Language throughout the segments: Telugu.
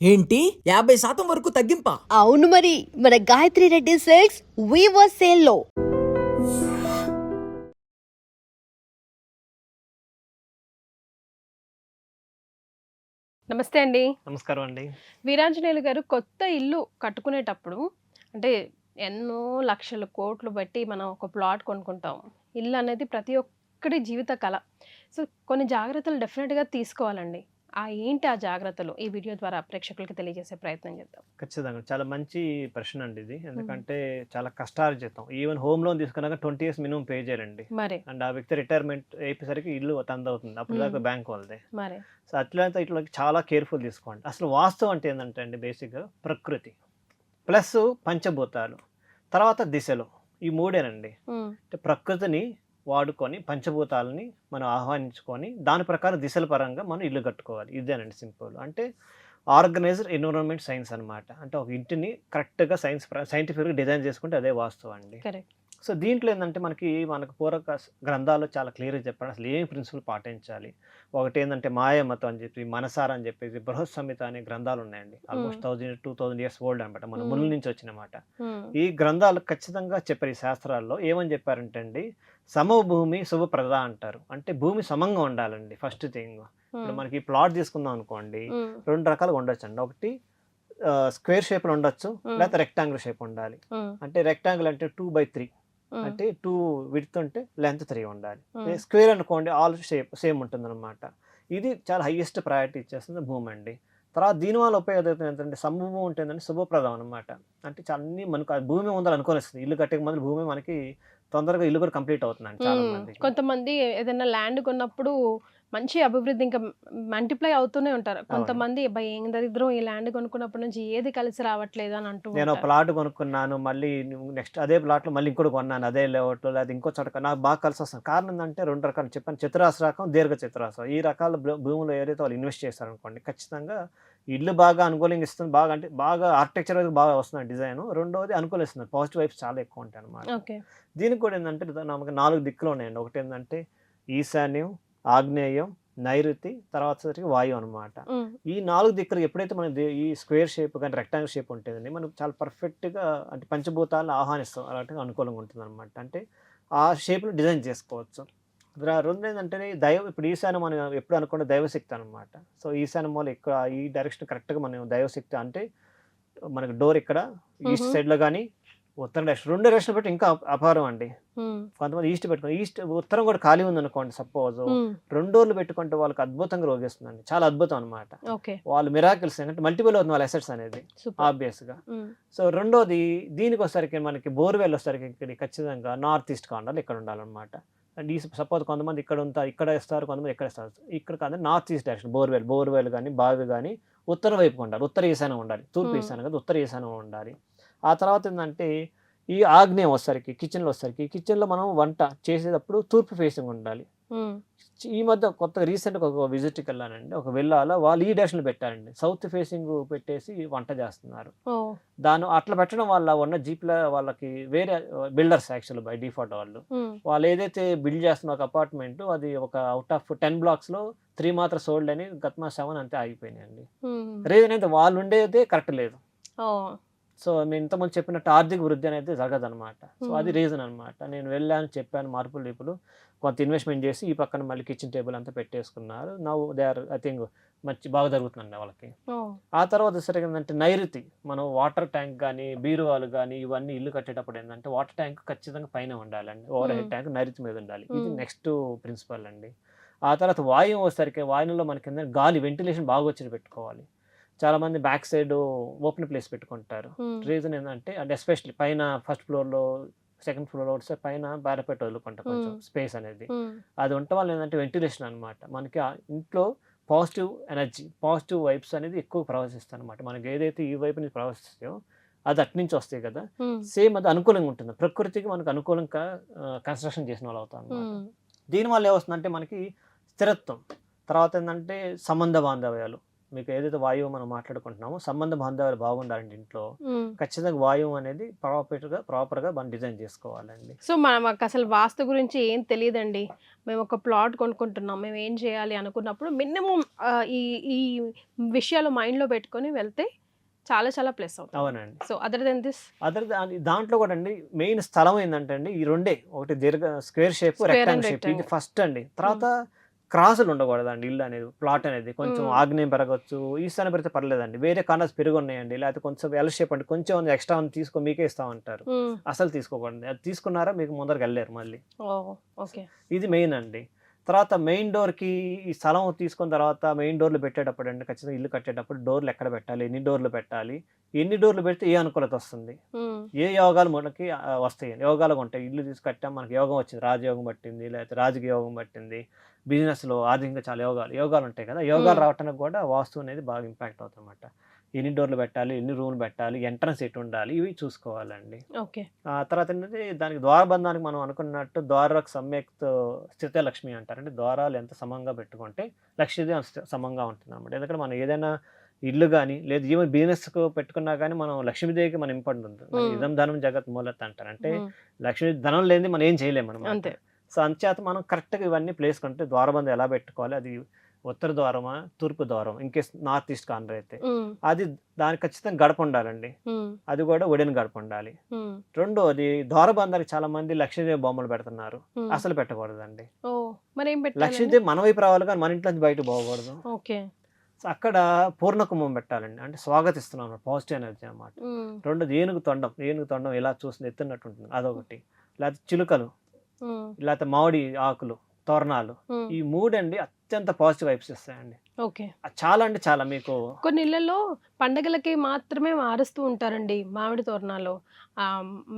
ఏంటి 50% వరకు తగ్గింపా? అవును మరి, మన Gayathri Reddy silks weaver sale లో. నమస్తే అండి. నమస్కారం అండి. వీరాంజనేయులు గారు కొత్త ఇల్లు కట్టుకునేటప్పుడు అంటే ఎన్నో లక్షల కోట్లు బట్టి మనం ఒక ప్లాట్ కొనుక్కుంటాం. ఇల్లు అనేది ప్రతి ఒక్కడి జీవిత కల. సో, కొన్ని జాగ్రత్తలు డెఫినెట్‌గా తీసుకోవాలండి. ఏంటి ఆ జాగ్రత్తలు? ఈ వీడియో ద్వారా ప్రేక్షకులకి తెలియజేసే ప్రయత్నం చేద్దాం. ఖచ్చితంగా. చాలా మంచి ప్రశ్న అండి ఇది. హ్మ్. ఎందుకంటే చాలా కష్టార్జితం. ఈవెన్ హోమ్ లోన్ తీసుకున్నాక 20 ఇయర్స్ మినిమం పే చేయాలండి. మరి. అండ్ ఆ వ్యక్తి రిటైర్మెంట్ అయిపోయేసరికి ఇల్లు తందవుతుంది. అప్పటిదాకా హ్మ్. బ్యాంక్ వాళ్ళదే. మరి. సో ఇట్లా చాలా కేర్‌ఫుల్ తీసుకోండి. అసలు వాస్తవం అంటే ఏందంటే అండి బేసిక్‌గా ప్రకృతి ప్లస్ పంచభూతాలు తర్వాత దిశలు ఈ మూడేనండి. హ్మ్. అంటే ప్రకృతిని వాడుకొని పంచభూతాలని మనం ఆహ్వానించుకొని దాని ప్రకారం దిశల పరంగా మనం ఇల్లు కట్టుకోవాలి. ఇదేనండి సింపుల్. అంటే ఆర్గనైజ్డ్ ఎన్విరాన్మెంట్ సైన్స్ అనమాట. అంటే ఒక ఇంటిని కరెక్ట్‌గా సైంటిఫిక్‌గా డిజైన్ చేసుకుంటే అదే వాస్తవం అండి. కరెక్ట్. సో దీంట్లో ఏందంటే మనకు పూర్వక గ్రంథాల్లో చాలా క్లియర్‌గా చెప్పాడు. అసలు ఏమి ప్రిన్సిపల్ పాటించాలి. ఒకటేందంటే మాయామతం అని చెప్పి, మనసార అని చెప్పేసి, బృహత్ సంహిత అనే గ్రంథాలు ఉన్నాయండి. ఆల్మోస్ట్ 2000 ఇయర్స్ ఓల్డ్ అనమాట. మన మునుల నుంచి వచ్చినమాట. ఈ గ్రంథాలు ఖచ్చితంగా చెప్పారు ఈ శాస్త్రాల్లో. ఏమని చెప్పారంటే అండి, సమభూమి శుభప్రద అంటారు. అంటే భూమి సమంగా ఉండాలండి ఫస్ట్ థింగ్. ఇప్పుడు మనకి ప్లాట్ తీసుకుందాం అనుకోండి, 2 రకాలుగా ఉండొచ్చండి. ఒకటి స్క్వేర్ షేప్‌లో ఉండొచ్చు. లేకపోతే రెక్టాంగిల్ షేప్ ఉండాలి. అంటే రెక్టాంగిల్ అంటే 2/3 అంటే 2 విడ్త్ ఉంటే లెంత్ 3 ఉండాలి. స్క్వేర్ అనుకోండి ఆల్ సేమ్ ఉంటుందన్నమాట. ఇది చాలా హైయెస్ట్ ప్రయారిటీ ఇచ్చేస్తుంది భూమి అండి. తర్వాత దీనివల్ల ఉపయోగం ఏంటంటే సమభూమి ఉంటే ఏంటంటే శుభప్రదం అనమాట. అంటే అన్నీ మనకు ఆ భూమి ఉండాలి అనుకోనిస్తుంది. ఇల్లు కట్టే ముందు భూమి మనకి తొందరగా ఇల్లు కూడా కంప్లీట్ అవుతుందండి చాలా మందికి. కొంతమంది ఏదైనా ల్యాండ్ కొన్నప్పుడు మంచి అభివృద్ధి ఇంకా మల్టిప్లై అవుతూనే ఉంటారు. కొంతమంది అబ్బా ఏం దరిద్రం ఈ ల్యాండ్ కొనుక్కున్నప్పటి నుంచి ఏది కలిసి రావట్లేదు అని అంటూ నేను ఉంటారు. ప్లాట్ కొనుక్కున్నాను. మళ్ళీ నెక్స్ట్ అదే ప్లాట్‌లో మళ్ళీ ఇంకోటి కొన్నాను. అదే లేఅవుట్‌లో లేదా ఇంకో చోట నాకు బాగా కలిసొస్తుంది. కారణం ఏందంటే 2 రకాలు చెప్పాను. చతురాస్ర రకం, దీర్ఘ చతురాస్రం. ఈ రకాల భూములు ఏదైతే వాళ్ళు ఇన్వెస్ట్ చేశారనుకోండి, ఖచ్చితంగా ఇల్లు బాగా అనుకూలంగా ఇస్తుంది. బాగా ఆర్కిటెక్చర్ వైపు బాగా వస్తుంది డిజైను. రెండోది అనుకూలిస్తుంది. పాజిటివ్ వైబ్స్ చాలా ఎక్కువ ఉంటాయన్నమాట. ఓకే. దీనికి కూడా ఏందంటే మనకి 4 దిక్కులు ఉన్నాయండి. ఒకటేందంటే ఈశాన్యం, ఆగ్నేయం, నైరుతి, తర్వాత వచ్చేసరికి వాయువు అనమాట. ఈ 4 దిక్కులు ఎప్పుడైతే మనం ఈ స్క్వేర్ షేప్ కానీ రెక్టాంగిల్ షేప్ ఉంటుందండి, మనకు చాలా పర్ఫెక్ట్‌గా అంటే పంచభూతాలను ఆహ్వానిస్తాం. అలాంటిగా అనుకూలంగా ఉంటుందన్నమాట. అంటే ఆ షేప్‌లో డిజైన్ చేసుకోవచ్చు. రెండేందంటే ఇప్పుడు ఈశాన్యం మనం ఎప్పుడు అనుకున్న దైవశక్తి అనమాట. సో ఈశాన్యం మూల ఇక్కడ ఈ డైరెక్షన్ కరెక్ట్‌గా మనం దైవశక్తి అంటే మనకు డోర్ ఇక్కడ ఈస్ట్ సైడ్‌లో గాని, ఉత్తరం డైరెక్షన్ 2 డైరెక్షన్‌లు పెట్టి ఇంకా అపారం అండి. కొంతమంది ఈస్ట్ పెట్టుకొని ఉత్తరం కూడా ఖాళీ ఉందనుకోండి సపోజ్ 2 డోర్‌లు పెట్టుకుంటే వాళ్ళకి అద్భుతంగా రోగిస్తుందండి. చాలా అద్భుతం అనమాట. ఓకే. వాళ్ళు మిరాకిల్స్ అంటే మల్టిపుల్ అవుతుంది వాళ్ళ అసెట్స్ అనేది ఆబ్వియస్‌గా. సో రెండోది దీనికొసరికి మనకి బోర్‌వెల్ వచ్చేసరికి ఇక్కడ ఖచ్చితంగా నార్త్ ఈస్ట్ కార్నర్‌లో ఇక్కడ ఉండాలన్నమాట. అండ్ సపోజ్ కొంతమంది ఇక్కడ ఇస్తారు, కొంతమంది ఇక్కడ ఇస్తారు. ఇక్కడ కాదు నార్త్ ఈస్ట్ డైరెక్షన్ బోర్‌వెల్ గాని, బావి గాని ఉత్తరం వైపుగా ఉండాలి. ఉత్తర ఈశాన్యం ఉండాలి. తూర్పు ఈశాన్యం కాదు, ఉత్తర ఈశాన్యం ఉండాలి. ఆ తర్వాత ఏందంటే ఈ ఆగ్నేయం వచ్చేసరికి కిచెన్‌లో మనం వంట చేసేటప్పుడు తూర్పు ఫేసింగ్ ఉండాలి. ఈ మధ్య కొత్తగా రీసెంట్‌గా ఒక విజిట్‌కి వెళ్ళానండి. ఒక విల్లాలో వాళ్ళు ఈ డైరెక్షన్‌లో పెట్టారండి. సౌత్ ఫేసింగ్ పెట్టేసి వంట చేస్తున్నారు. అట్లా పెట్టడం వల్ల ఉన్న వాళ్ళకి వేరే బిల్డర్స్ యాక్చువల్లీ బై డిఫాల్ట్ వాళ్ళు ఏదైతే బిల్డ్ చేస్తున్న ఒక అపార్ట్మెంట్ అది ఒక అవుట్ ఆఫ్ 10 బ్లాక్స్‌లో 3 మాత్రం సోల్డ్ అని గత 7 అంతే ఆగిపోయినాయండి. రీజన్ అయితే వాళ్ళు ఉండేదే కరెక్ట్ లేదు. సో నేను ఇంతకుముందు చెప్పినట్టు ఆర్థిక వృద్ధి అనేది జరగదనమాట. సో అది రీజన్ అనమాట. నేను వెళ్ళాను, చెప్పాను మార్పులు కొంత ఇన్వెస్ట్మెంట్ చేసి ఈ పక్కన మళ్ళీ కిచెన్ టేబుల్ అంతా పెట్టేసుకున్నారు. Now they are I think బాగా జరుగుతుందండి వాళ్ళకి. ఆ తర్వాత సరిగ్గా ఏంటంటే నైరుతి మనం వాటర్ ట్యాంక్ కానీ, బీరువాలు కానీ ఇవన్నీ ఇల్లు కట్టేటప్పుడు ఏంటంటే వాటర్ ట్యాంక్ ఖచ్చితంగా పైన ఉండాలండి. ఓవర్ హెడ్ ట్యాంక్ నైరుతి మీద ఉండాలి. ఇది నెక్స్ట్ ప్రిన్సిపల్ అండి. ఆ తర్వాత వాయువు వచ్చేసరికి వాయువులో మనకి ఏంటంటే గాలి వెంటిలేషన్ బాగా వచ్చి పెట్టుకోవాలి. చాలా మంది బ్యాక్ సైడ్ ఓపెన్ ప్లేస్ పెట్టుకుంటారు. రీజన్ ఏంటంటే అంటే ఎస్పెషల్లీ పైన ఫస్ట్ ఫ్లోర్‌లో, సెకండ్ ఫ్లోర్‌లో వస్తే పైన బారపెట్టి వదులుకుంటాం కొంచెం స్పేస్ అనేది. అది ఉండటం వల్ల ఏంటంటే వెంటిలేషన్ అనమాట. మనకి ఆ ఇంట్లో పాజిటివ్ ఎనర్జీ, పాజిటివ్ వైబ్స్ అనేది ఎక్కువ ప్రవహిస్తాయి అనమాట. మనకి ఏదైతే ఈ వైపు నుంచి ప్రవహిస్తాయో అది అట్నుంచి వస్తాయి కదా. సేమ్ అది అనుకూలంగా ఉంటుంది. ప్రకృతికి మనకు అనుకూలంగా కన్స్ట్రక్షన్ చేసిన వాళ్ళు అవుతాం అనమాట. దీనివల్ల ఏమవుతుందంటే మనకి స్థిరత్వం, తర్వాత ఏంటంటే సంబంధ బాంధవ్యాలు, మీకు ఏదైతే వాయువు మనం మాట్లాడుకుంటున్నామో సంబంధ బాంధవ్యాలు బాగుండాలండి ఇంట్లో, ఖచ్చితంగా వాయువు అనేది ప్రాపర్గా మనం డిజైన్ చేసుకోవాలండి. సో మాకు అసలు వాస్తు గురించి ఏం తెలియదండి, మేము ఒక ప్లాట్ కొనుక్కుంటున్నాం, మేము ఏం చేయాలి అనుకున్నప్పుడు మినిమం ఈ విషయాలు మైండ్లో పెట్టుకొని వెళ్తే చాలా చాలా ప్లస్ అవుతుంది. అవునండి. సో అదర్ దాంట్లో కూడా అండి మెయిన్ స్థలం ఏంటంటే అండి ఈ రెండే, ఒకటి స్క్వేర్ షేప్, రెక్టాంగిల్ షేప్, ఇది ఫస్ట్ అండి. తర్వాత క్రాసులు ఉండకూడదండి. ఇల్లు అనేది ప్లాట్ అనేది కొంచెం ఆగ్నేయం పెరగచ్చు, ఈశాన్యం పెరిగితే పర్లేదండి. వేరే కార్నర్స్ పెరుగున్నాయండి, లేకపోతే కొంచెం ఎల్ షేప్ అంటే కొంచెం ఎక్స్ట్రా తీసుకో మీకే ఇస్తామంటారు, అసలు తీసుకోకూడదు. అది తీసుకున్నారా మీకు ముందరకు వెళ్ళారు మళ్ళీ. ఇది మెయిన్ అండి. తర్వాత మెయిన్ డోర్కి ఈ స్థలం తీసుకున్న తర్వాత మెయిన్ డోర్లు పెట్టేటప్పుడు అండి ఖచ్చితంగా ఇల్లు కట్టేటప్పుడు డోర్లు ఎక్కడ పెట్టాలి, ఎన్ని డోర్లు పెట్టాలి, ఎన్ని డోర్లు పెడితే ఏ అనుకూలత వస్తుంది, ఏ యోగాలు మనకి వస్తాయి, యోగాలు ఉంటాయి. ఇల్లు తీసి కట్టాం మనకి యోగం వచ్చింది, రాజయోగం పట్టింది, లేకపోతే రాజకీయ యోగం పట్టింది, బిజినెస్లో ఆర్థికంగా చాలా యోగాలు ఉంటాయి కదా. యోగాలు రావడానికి కూడా వాస్తు అనేది బాగా ఇంపాక్ట్ అవుతుంది అన్నమాట. ఎన్ని డోర్లు పెట్టాలి, ఎన్ని రూమ్లు పెట్టాలి, ఎంట్రన్స్ ఎటు ఉండాలి, ఇవి చూసుకోవాలండి. తర్వాత ఏంటంటే దానికి ద్వారబంధానికి మనం అనుకున్నట్టు ద్వారకు సమ్యక్త స్థిత లక్ష్మి అంటారు. అంటే ద్వారాలు ఎంత సమంగా పెట్టుకుంటే లక్ష్మీదేవి సమంగా ఉంటుంది అన్నమాట. ఎందుకంటే మనం ఏదైనా ఇల్లు కానీ లేదు ఈవెన్ బిజినెస్కు పెట్టుకున్నా కానీ మనం లక్ష్మీదేవికి మన ఇంపార్టెంట్ ఉంటుంది. ఇదం ధనం జగత్ మూలత అంటారు. అంటే లక్ష్మీ ధనం లేనిది మనం ఏం చేయలేము మనం. సో అంచేత మనం కరెక్ట్గా ఇవన్నీ ప్లేస్ కంటే ద్వారబంధం ఎలా పెట్టుకోవాలి, అది ఉత్తర ద్వారమా తూర్పు ద్వారం, ఇంకేస్ నార్త్ ఈస్ట్ కార్నర్ అయితే అది దానికి ఖచ్చితంగా గడప ఉండాలండి, అది కూడా ఒడిన గడప ఉండాలి. రెండోది ద్వారబంధానికి చాలా మంది లక్ష్మీదేవి బొమ్మలు పెడుతున్నారు, అసలు పెట్టకూడదండి. లక్ష్మీదేవి మన వైపు రావాలి కానీ మన ఇంట్లో నుంచి బయట పోకూడదు. సో అక్కడ పూర్ణ కుంభం పెట్టాలండి, అంటే స్వాగతిస్తున్నాం పాజిటివ్ ఎనర్జీ అన్నమాట. రెండోది ఏనుగు తొండం ఇలా చూసి ఎత్తున్నట్టు ఉంటుంది, అదొకటి. లేకపోతే చిలుకలు, లేకపోతే మామిడి ఆకులు, తోరణాలు, ఈ మూడండి అత్యంత పాజిటివ్ వైబ్స్ ఇస్తాయండి. చాలా అంటే చాలా. మీకు కొన్ని ఇళ్లలో పండగలకి మాత్రమే మారుస్తూ ఉంటారండి మామిడి తోరణాలు,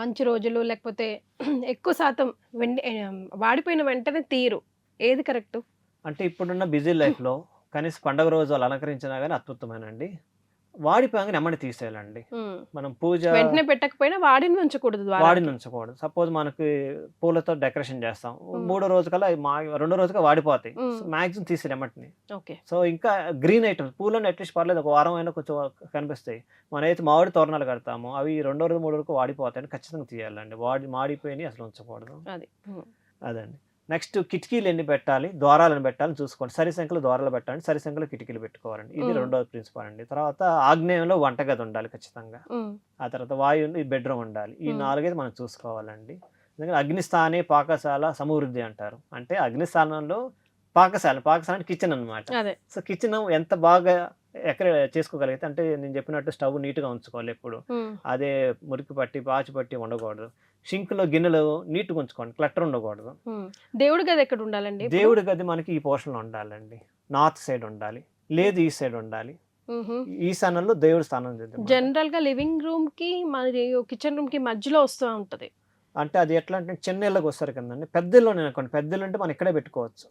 మంచి రోజులు లేకపోతే ఎక్కువ శాతం వాడిపోయిన వెంటనే తీరు, ఏది కరెక్ట్? అంటే ఇప్పుడున్న బిజీ లైఫ్లో కనీసం పండగ రోజు వాళ్ళు అలంకరించినా కానీ అద్భుతమేనండి. వాడిపోయాక నెమ్మది తీసేయాలండి. మనం పూజ వెంటనే పెట్టకపోయినా వాడిని ఉంచకూడదు. సపోజ్ మనకి పూలతో డెకరేషన్ చేస్తాం, 3వ రోజు కల్లా 2వ రోజుగా వాడిపోతాయి, మాక్సిమం తీసేయమంటని. సో ఇంకా గ్రీన్ ఐటమ్స్ పూలను అట్లీస్ట్ పర్లేదు ఒక వారం అయినా కొంచెం కనిపిస్తాయి. మనం అయితే మామిడి తోరణాలు కడతాము, అవి 2వ రోజు 3వ రోజు వాడిపోతాయని ఖచ్చితంగా తీయాలండి. మాడిపోయి అసలు ఉంచకూడదు. అదండి. నెక్స్ట్ కిటికీలు ఎన్ని పెట్టాలి, ద్వారాలు ఎన్ని పెట్టాలని చూసుకోండి. సరి సంఖ్యలో ద్వారాలు పెట్టాలండి, సరి సంఖ్యలో కిటికీలు పెట్టుకోవాలండి. ఇది రెండోది ప్రిన్సిపల్ అండి. తర్వాత ఆగ్నేయంలో వంటగది ఉండాలి ఖచ్చితంగా. ఆ తర్వాత వాయువులో ఈ బెడ్రూమ్ ఉండాలి. ఈ 4 మనం చూసుకోవాలండి. ఎందుకంటే అగ్నిస్థానే పాకశాల సమృద్ధి అంటారు. అంటే అగ్నిస్థానంలో పాకశాల అంటే కిచెన్ అనమాట. సో కిచెన్ ఎంత బాగా ఎక్కడ చేసుకోగలిగితే, అంటే నేను చెప్పినట్టు స్టవ్ నీట్గా ఉంచుకోవాలి ఎప్పుడు, అదే మురికి పట్టి పాచి పట్టి ఉండకూడదు. షింక్ లో గిన్నెలు నీట్గా ఉంచుకోండి, క్లటర్ ఉండకూడదు. దేవుడి గది ఎక్కడ ఉండాలండి? దేవుడి గది మనకి ఈ పోర్షన్లో ఉండాలండి, నార్త్ సైడ్ ఉండాలి, లేదు ఈస్ట్ సైడ్ ఉండాలి. ఈశాన్యంలో దేవుడి స్థానం. జనరల్ గా లివింగ్ రూమ్ కి మరియు కిచెన్ రూమ్ కి మధ్యలో వస్తూ ఉంటది. అంటే అది ఎట్లా అంటే చిన్న ఇళ్ళకి వస్తారు కదండి, పెద్ద ఇల్లు అనుకోండి, పెద్ద ఇల్లు అంటే మనం ఇక్కడే పెట్టుకోవచ్చు.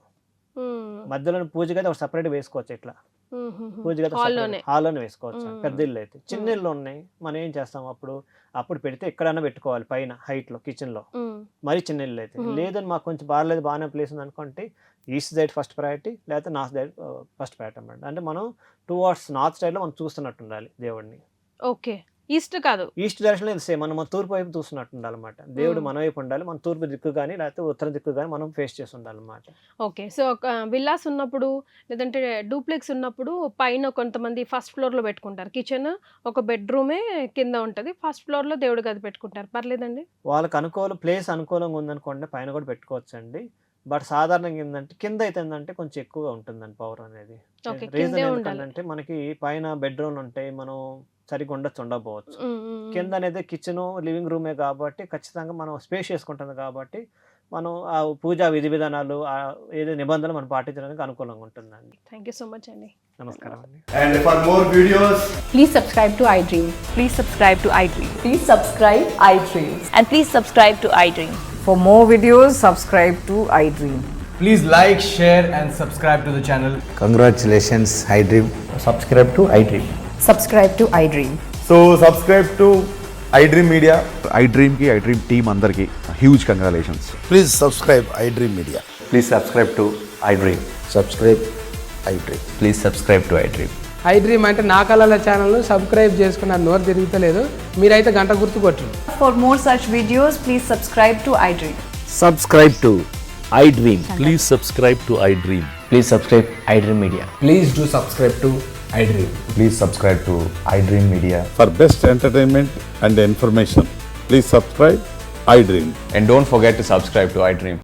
మధ్యలో పూజ గది ఒక సపరేట్ వేసుకోవచ్చు, ఇట్లా పూజ గది హాల్లోనే వేసుకోవచ్చు పెద్ద ఇల్లు అయితే. చిన్న ఇల్లు ఉన్నాయి, మనం ఏం చేస్తాం అప్పుడు పెడితే ఎక్కడైనా పెట్టుకోవాలి, పైన హైట్ లో కిచెన్ లో. మరి చిన్న ఇల్లు అయితే లేదని మాకు కొంచెం బాగానే ప్లేస్ ఉంది అనుకుంటే ఈస్ట్ సైడ్ ఫస్ట్ ప్రయారిటీ, లేకపోతే నార్త్ సైడ్ ఫస్ట్ ప్రయారిటీ అన్నమాట. అంటే మనం టువర్డ్స్ నార్త్ సైడ్ లో మనం చూస్తున్నట్టు ఉండాలి దేవుడిని. ఈస్ట్ కాదు, ఈస్ట్ డైరెక్షన్ లో సేమ్ మనం తూర్పు వైపు చూస్తున్నట్టు ఉండాలన్నమాట. దేవుడు మన వైపు ఉండాలి, మన తూర్పు దిక్కు కానీ లేకపోతే ఉత్తర దిక్కు కానీ మనం ఫేస్ చేసి ఉండాలన్నమాట. సో విల్లాస్ ఉన్నప్పుడు లేదంటే డూప్లెక్స్ ఉన్నప్పుడు పైన కొంతమంది ఫస్ట్ ఫ్లోర్ లో పెట్టుకుంటారు కిచెన్, ఒక బెడ్రూమే కింద ఉంటది, ఫస్ట్ ఫ్లోర్ లో దేవుడి గది పెట్టుకుంటారు, పర్లేదండి? వాళ్ళకి ప్లేస్ అనుకూలంగా ఉందనుకోండి పైన కూడా పెట్టుకోవచ్చు అండి. బట్ సాధారణంగా ఏంటంటే కింద అయితే ఏంటంటే కొంచెం ఎక్కువగా ఉంటుందండి పవర్ అనేది. రీజన్ ఏంటంటే మనకి పైన బెడ్రూమ్ ఉంటాయి, మనం సరిగ్గా ఉండకపోవచ్చు. కింద అనేది కిచెన్ లివింగ్ రూమే కాబట్టి ఖచ్చితంగా మనం స్పేస్ చేసుకుంటుంది కాబట్టి మనం ఆ పూజా విధి విధానాలు ఏదో నిబంధనలు మనం పాటించడానికి అనుకూలంగా ఉంటుందండి. థ్యాంక్ యూ సో మచ్ అండి. నమస్కారం అండి. And for more videos, please subscribe to iDream. Please subscribe to iDream. Please subscribe iDream. And please subscribe to iDream. For more videos, subscribe to iDream. please like, share and subscribe to the channel. Congratulations, iDream. Subscribe to iDream. Subscribe to iDream. So subscribe to iDream Media. iDream team andarki huge congratulations. Please subscribe iDream Media. Please subscribe to iDream. Subscribe iDream. Please subscribe to iDream. I dream అంటే నా కళల ఛానల్ను సబ్స్క్రైబ్ చేసుకున్న నోరు తిరుగుతలేదు, మీరైతే గంట గుర్తు కొట్టండి. For more such videos, please subscribe to iDream. Subscribe to iDream. Please subscribe to iDream. Please subscribe iDream Media. Please do subscribe to iDream. Please subscribe to iDream Media. For best entertainment and information, please subscribe iDream. And don't forget to subscribe to iDream.